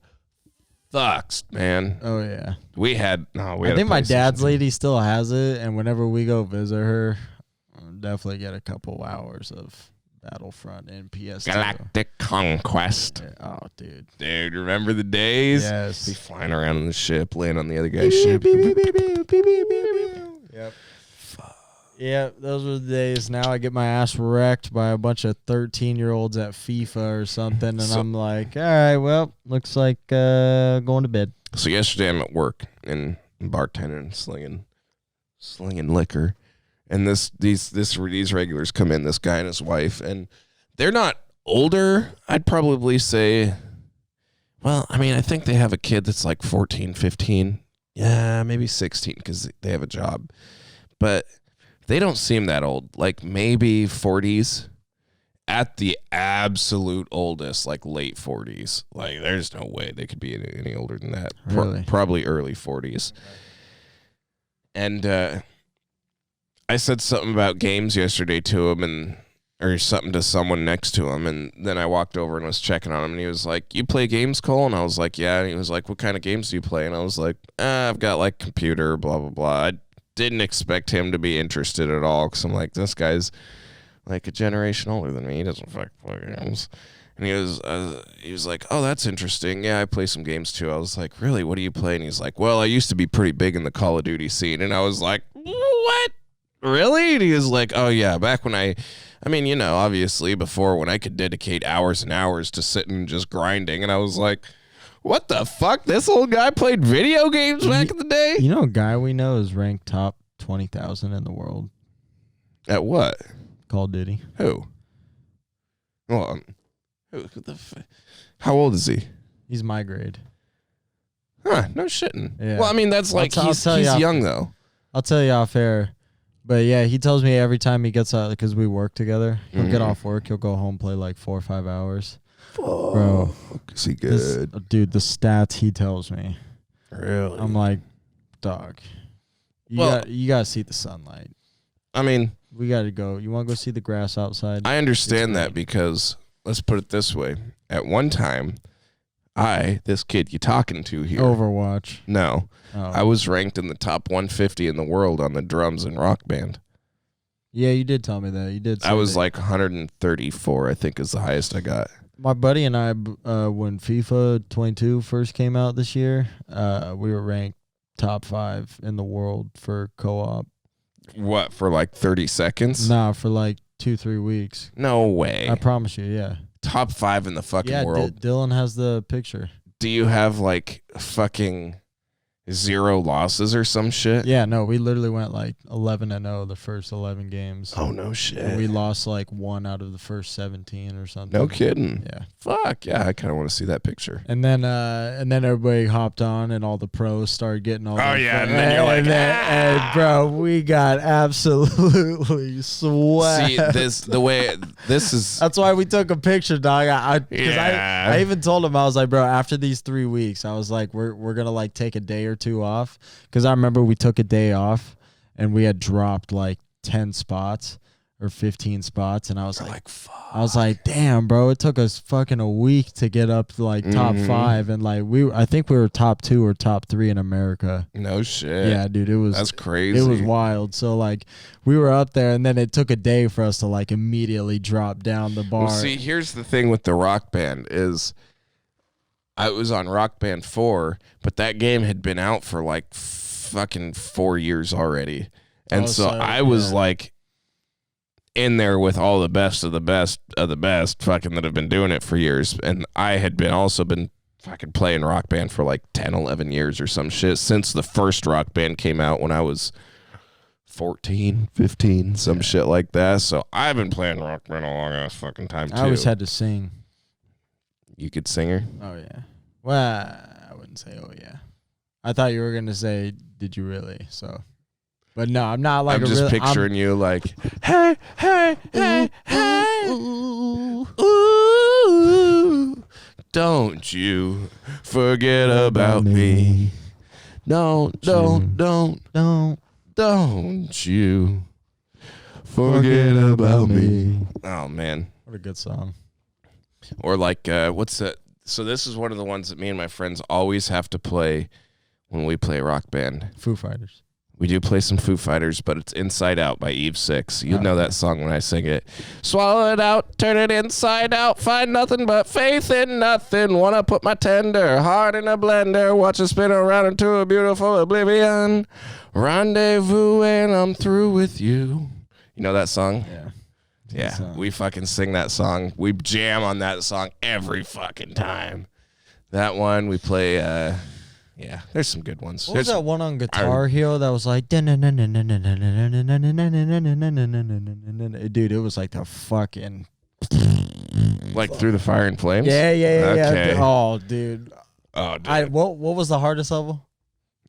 sucks, man. Oh yeah. I think my dad's lady still has it, and whenever we go visit her, I'll definitely get a couple hours of Battlefront and PS2. Galactic Conquest. Yeah. Oh, dude. Dude, remember the days? Yes. Be flying around in the ship, laying on the other guy's ship. Yep. Yeah, those were the days. Now I get my ass wrecked by a bunch of 13-year-olds at FIFA or something, and I'm like, all right, well, looks like going to bed. So yesterday I'm at work and bartending, slinging liquor, and these regulars come in, this guy and his wife, and they're not older. I'd probably say, well, I think they have a kid that's 14, 15. Yeah, maybe 16 because they have a job, but they don't seem that old, maybe 40s at the absolute oldest, late 40s. There's no way they could be any older than that. Really? Probably early 40s. And I said something about games yesterday to him, or something to someone next to him, and then I walked over and was checking on him, and he was like, "You play games, Cole?" And I was like, "Yeah." And he was like, "What kind of games do you play?" And I was like, "I've got computer, blah, blah, blah." I didn't expect him to be interested at all, because I'm like, this guy's a generation older than me. He doesn't fucking play games. And he was like, "Oh, that's interesting. Yeah, I play some games too." I was like, "Really? What do you play?" And he's like, "Well, I used to be pretty big in the Call of Duty scene." And I was like, "What? Really?" And he was like, "Oh yeah, back when obviously before, when I could dedicate hours and hours to sitting and just grinding." And I was like, what the fuck? This old guy played video games back in the day? You know a guy we know is ranked top 20,000 in the world. At what? Call of Duty. Who? Well, how old is he? He's my grade. Huh, no shitting. Yeah. Well, that's he's young though. I'll tell you off air. But yeah, he tells me every time he gets out, because we work together, he'll get off work, he'll go home, play 4 or 5 hours. Bro, is he good? Dude, the stats he tells me. Really? I'm like, dog, you gotta see the sunlight. We gotta go. You want to go see the grass outside? I understand that because let's put it this way. At one time, this kid you talking to here. Overwatch. No. Oh. I was ranked in the top 150 in the world on the drums and rock band. Yeah, you did tell me that. You did say I was that. like 134, I think is the highest I got. My buddy and I, when FIFA 22 first came out this year, we were ranked top 5 in the world for co-op. What, for like 30 seconds? Nah, for like 2-3 weeks. No way. I promise you, yeah. Top 5 in the fucking world. Dylan has the picture. Do you have like fucking 0 losses or some shit? Yeah, no, we literally went like 11-0 the first 11 games. Oh, no shit. And we lost like 1 out of the first 17 or something. No kidding. Yeah. Fuck, yeah, I kind of want to see that picture. And then everybody hopped on and all the pros started getting all and then you're like, and bro, we got absolutely swept. See, this is... That's why we took a picture, dog. I even told him, I was like, bro, after these 3 weeks, I was like, we're going to like take a day or 2 off. Because I remember we took a day off and we had dropped like 10 spots or 15 spots. And I was like, fuck. I was like, damn, bro, it took us fucking a week to get up to like top 5. And like, I think we were top 2 or top 3 in America. No shit. Yeah, dude, that's crazy. It was wild. So like, we were up there and then it took a day for us to like immediately drop down the bar. Well, see, here's the thing with the Rock Band is I was on Rock Band 4, but that game had been out for like fucking 4 years already. And so I was like in there with all the best of the best of the best fucking that have been doing it for years. And I had also been fucking playing Rock Band for like 10, 11 years or some shit since the first Rock Band came out when I was 14, 15, some shit like that. So I've been playing Rock Band a long ass fucking time too. I always had to sing. You could sing her? Oh, yeah. Well, I wouldn't say, oh, yeah. I thought you were going to say, did you really? So, but no, I'm not like I'm just picturing you like, hey, hey, hey, hey, ooh, ooh, don't you forget about me. Don't you forget about me. Oh, man. What a good song. Or like, what's that? So this is one of the ones that me and my friends always have to play when we play Rock Band. Foo Fighters. We do play some Foo Fighters, but it's Inside Out by Eve 6. You'll know that song when I sing it. Swallow it out, turn it inside out, find nothing but faith in nothing. Wanna put my tender heart in a blender, watch it spin around into a beautiful oblivion. Rendezvous when I'm through with you. You know that song? Yeah. Yeah, we fucking sing that song. We jam on that song every fucking time. That one, we play, yeah, there's some good ones. What was that one on Guitar Hero that was like, dude, it was like the fucking... Like Through the Fire and Flames? Yeah. Okay. Oh, dude. Oh, dude. What was the hardest level?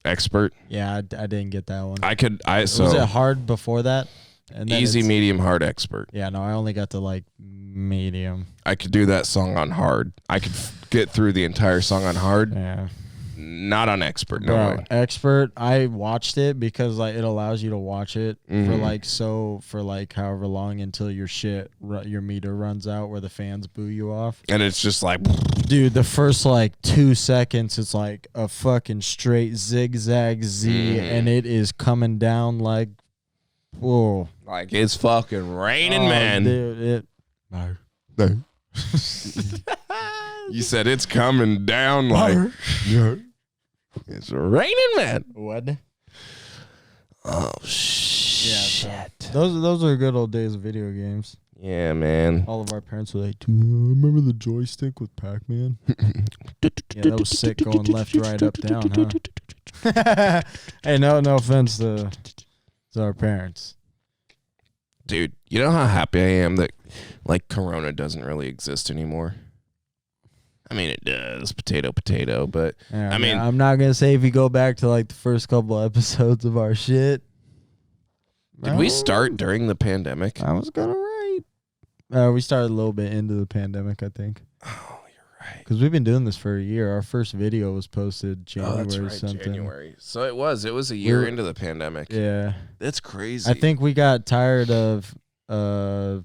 Expert. Yeah, I didn't get that one. Was it hard before that? And easy, medium, hard, expert. Yeah, no, I only got to like medium. I could do that song on hard. I could get through the entire song on hard. Yeah. Not on expert, no way. Expert, I watched it because like it allows you to watch it for like however long until your meter runs out where the fans boo you off. And it's just like, dude, the first like 2 seconds it's like a fucking straight zigzag Z and it is coming down like, whoa. Like it's fucking raining, man. Dude, No. You said it's coming down like it's raining, man. What? Oh shit! Yeah, those are good old days of video games. Yeah, man. All of our parents were like, remember the joystick with Pac-Man? Yeah, that was sick going left, right, up, down, huh? Hey, no offense to our parents. Dude, you know how happy I am that like Corona doesn't really exist anymore? I mean, it does, potato, but yeah, I mean, I'm not gonna say if you go back to like the first couple episodes of our shit. Did we start during the pandemic? I was gonna write. We started a little bit into the pandemic, I think. Oh, you're right. Because we've been doing this for a year. Our first video was posted January that's right, something. January. So it was a year into the pandemic. Yeah, that's crazy. I think we got tired of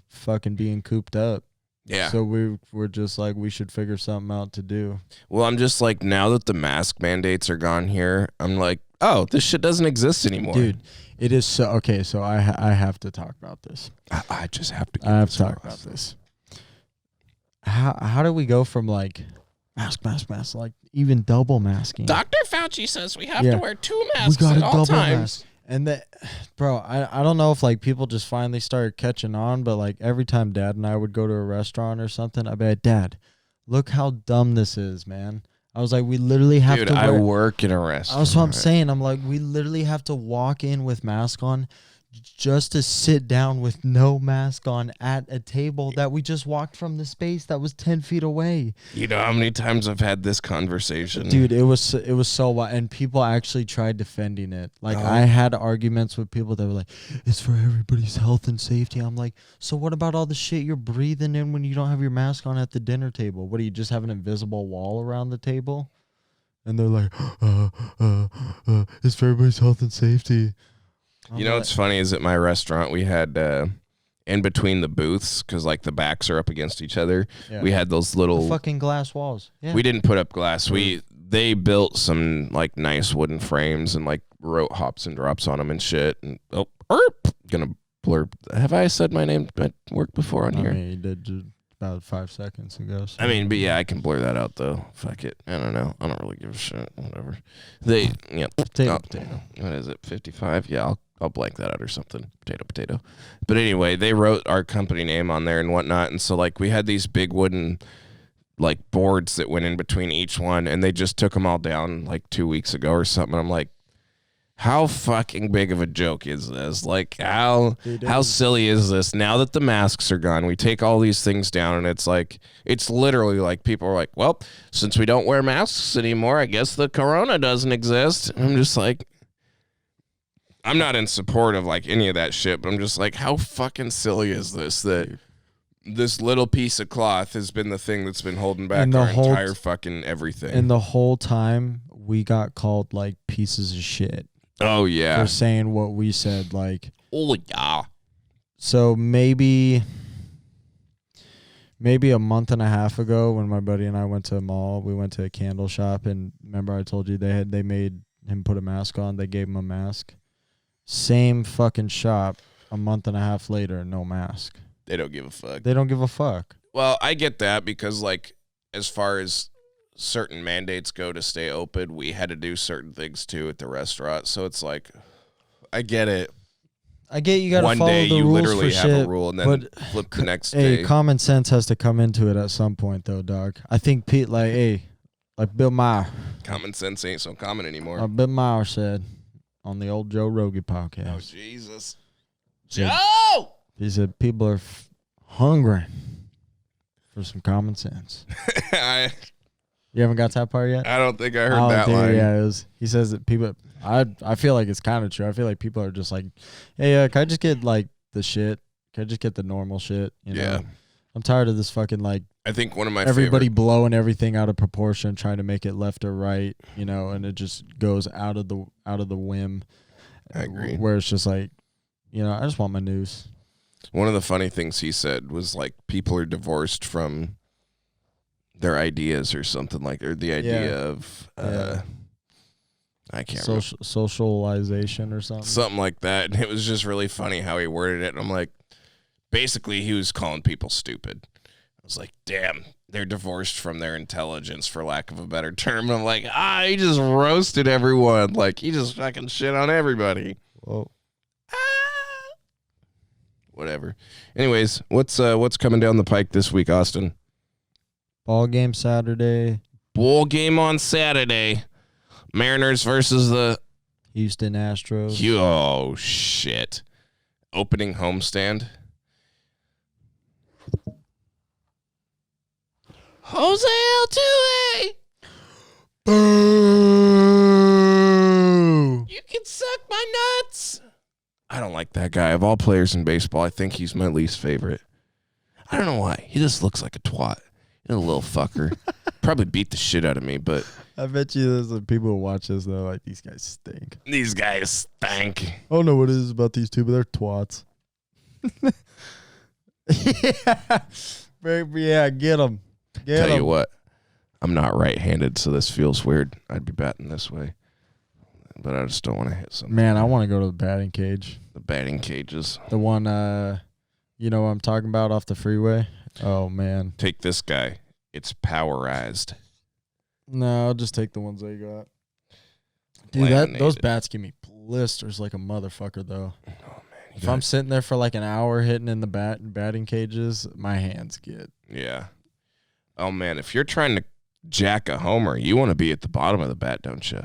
fucking being cooped up. Yeah. So we were just like, we should figure something out to do. Well, I'm just like, now that the mask mandates are gone here, I'm like, oh, this shit doesn't exist anymore. Dude, it is so... Okay, so I have to talk about this. I just have to I have to talk about this. How do we go from like mask, like even double masking? Dr. Fauci says we have to wear 2 masks we got at all times. Mask. And bro, I don't know if like people just finally started catching on, but like every time Dad and I would go to a restaurant or something, I'd be like, Dad, look how dumb this is, man. I was like, we literally have to. Dude, I work in a restaurant. That's what I'm saying. I'm like, we literally have to walk in with mask on just to sit down with no mask on at a table that we just walked from the space that was 10 feet away. You know how many times I've had this conversation? Dude, it was so wild. And people actually tried defending it. Like, I had arguments with people that were like, it's for everybody's health and safety. I'm like, so what about all the shit you're breathing in when you don't have your mask on at the dinner table? What, do you just have an invisible wall around the table? And they're like, it's for everybody's health and safety. You know what's funny is at my restaurant we had in between the booths, because like the backs are up against each other, we had those little fucking glass walls. Yeah. We didn't put up glass. They built some like nice wooden frames and like wrote hops and drops on them and shit. And gonna blur. Have I said my name at work before on here? I mean, you did about 5 seconds ago. So. I mean, but yeah, I can blur that out though. Fuck it. I don't know. I don't really give a shit. Whatever. Potato. What is it? 55? Yeah, I'll blank that out or something. Potato. But anyway, they wrote our company name on there and whatnot. And so like we had these big wooden like boards that went in between each one, and they just took them all down like 2 weeks ago or something. I'm like, how fucking big of a joke is this? Like, how silly is this? Now that the masks are gone, we take all these things down, and it's like, it's literally like people are like, well, since we don't wear masks anymore, I guess the corona doesn't exist. And I'm just like, I'm not in support of like any of that shit, but I'm just like, how fucking silly is this that this little piece of cloth has been the thing that's been holding back our entire fucking everything. And the whole time we got called like pieces of shit. Oh yeah. For saying what we said, like, oh yeah. So maybe a month and a half ago when my buddy and I went to a mall, we went to a candle shop, and remember I told you they made him put a mask on, they gave him a mask. Same fucking shop, a month and a half later, no mask. They don't give a fuck. They don't give a fuck. Well, I get that because, like, as far as certain mandates go to stay open, we had to do certain things too at the restaurant. So it's like, I get it. I get you got to follow the rules. One day you literally have a rule and then flip the next day. Hey, common sense has to come into it at some point, though, dog. I think Pete, like Bill Maher. Common sense ain't so common anymore. Bill Maher said on the old Joe Rogan podcast. Oh, Jesus. Joe! He said people are hungry for some common sense. You haven't got to that part yet? I don't think I heard that line. Yeah, he says that people... I feel like it's kind of true. I feel like people are just like, hey, can I just get like the shit? Can I just get the normal shit? You know? Yeah. I'm tired of this fucking like... I think one of my everybody blowing everything out of proportion, trying to make it left or right, you know, and it just goes out of the whim. I agree. Where it's just like, you know, I just want my news. One of the funny things he said was like people are divorced from their ideas or something like, or the idea of I can't remember. Socialization or something. Something like that. And it was just really funny how he worded it. And I'm like, basically he was calling people stupid. I was like, damn, they're divorced from their intelligence, for lack of a better term. And I'm like, he just roasted everyone. Like, he just fucking shit on everybody. Whoa. Whatever. Anyways, what's coming down the pike this week, Austin? Ball game Saturday. Bowl game on Saturday. Mariners versus the Houston Astros. Oh, shit. Opening homestand. Jose Altuve. Boo. You can suck my nuts. I don't like that guy. Of all players in baseball, I think he's my least favorite. I don't know why. He just looks like a twat. He's a little fucker. Probably beat the shit out of me, but... I bet you there's some people who watch this, though, like, these guys stink. These guys stink. I don't know what it is about these two, but they're twats. Yeah. Yeah, get him. Tell you what, I'm not right-handed, so this feels weird. I'd be batting this way, but I just don't want to hit something. Man, I want to go to the batting cage. The batting cages. The one, you know what I'm talking about off the freeway? Oh, man. Take this guy. It's powerized. No, I'll just take the ones they got. Dude, those bats give me blisters like a motherfucker, though. Oh, man. If I'm sitting there for like an hour hitting in the batting cages, my hands get. Yeah. Oh, man. If you're trying to jack a homer, you want to be at the bottom of the bat, don't you?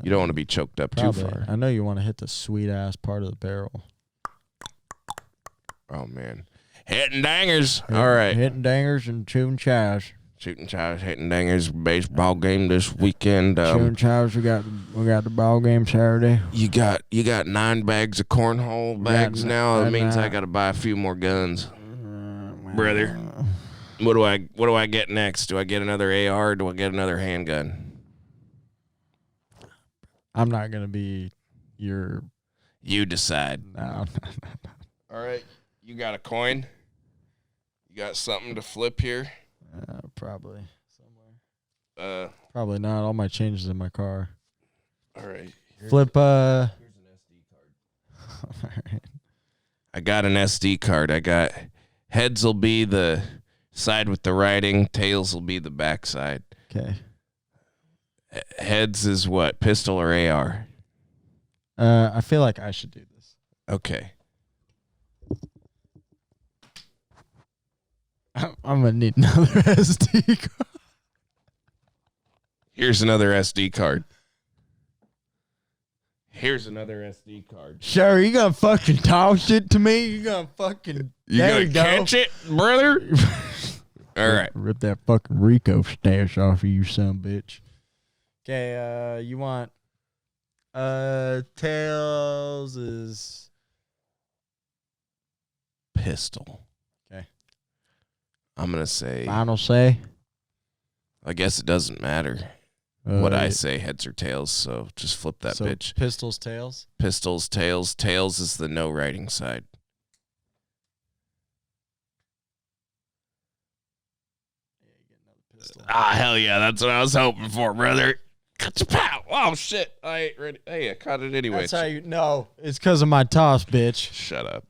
You don't want to be choked up too far. I know you want to hit the sweet-ass part of the barrel. Oh, man. Hitting dangers. All right. Hitting dangers and shooting chives. Shooting chives, hitting dangers, baseball game this weekend. Shooting chives, we got the ball game Saturday. You got 9 bags of cornhole bags now. That means I got to buy a few more guns, brother. What do I get next? Do I get another AR? Or do I get another handgun? I'm not gonna be your. You decide. No. All right, you got a coin. You got something to flip here. Probably somewhere. Probably not. All my change is in my car. All right. Flip. Here's an SD card. All right. I got an SD card. I got heads will be the side with the writing. Tails will be the back side. Okay. Heads is what? Pistol or AR? I feel like I should do this. Okay. I'm going to need another SD card. Here's another SD card. Here's another SD card. Sure, you going to fucking toss it to me? You going to fucking... You going to catch it, brother? All right. Rip that fucking Rico stash off of you, son bitch. Okay, you want... Tails is... Pistol. Okay. I'm going to say... Final say? I guess it doesn't matter what I say, heads or tails, so just flip that bitch. Pistols, tails? Pistols, tails. Tails is the no writing side. Yeah, you get another pistol. Ah, hell yeah, that's what I was hoping for, brother. Pow! Oh, shit. I ain't ready. Hey, I caught it anyway. That's how you... No, it's because of my toss, bitch. Shut up.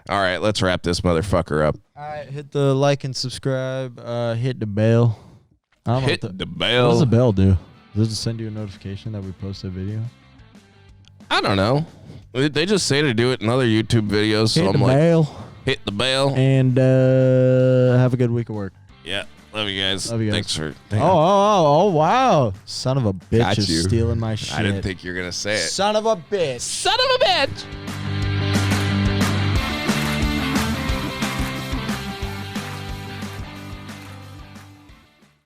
All right, let's wrap this motherfucker up. All right, hit the like and subscribe. Hit the bell. I don't hit know the bell. What does the bell do? Does it send you a notification that we post a video? I don't know. They just say to do it in other YouTube videos. So Hit I'm the like, bell. Hit the bell. And have a good week of work. Yeah. Love you guys. Love you guys. Thanks for. Oh, wow. Son of a bitch Got is you. stealing my shit. I didn't think you were going to say it. Son of a bitch. Son of a bitch.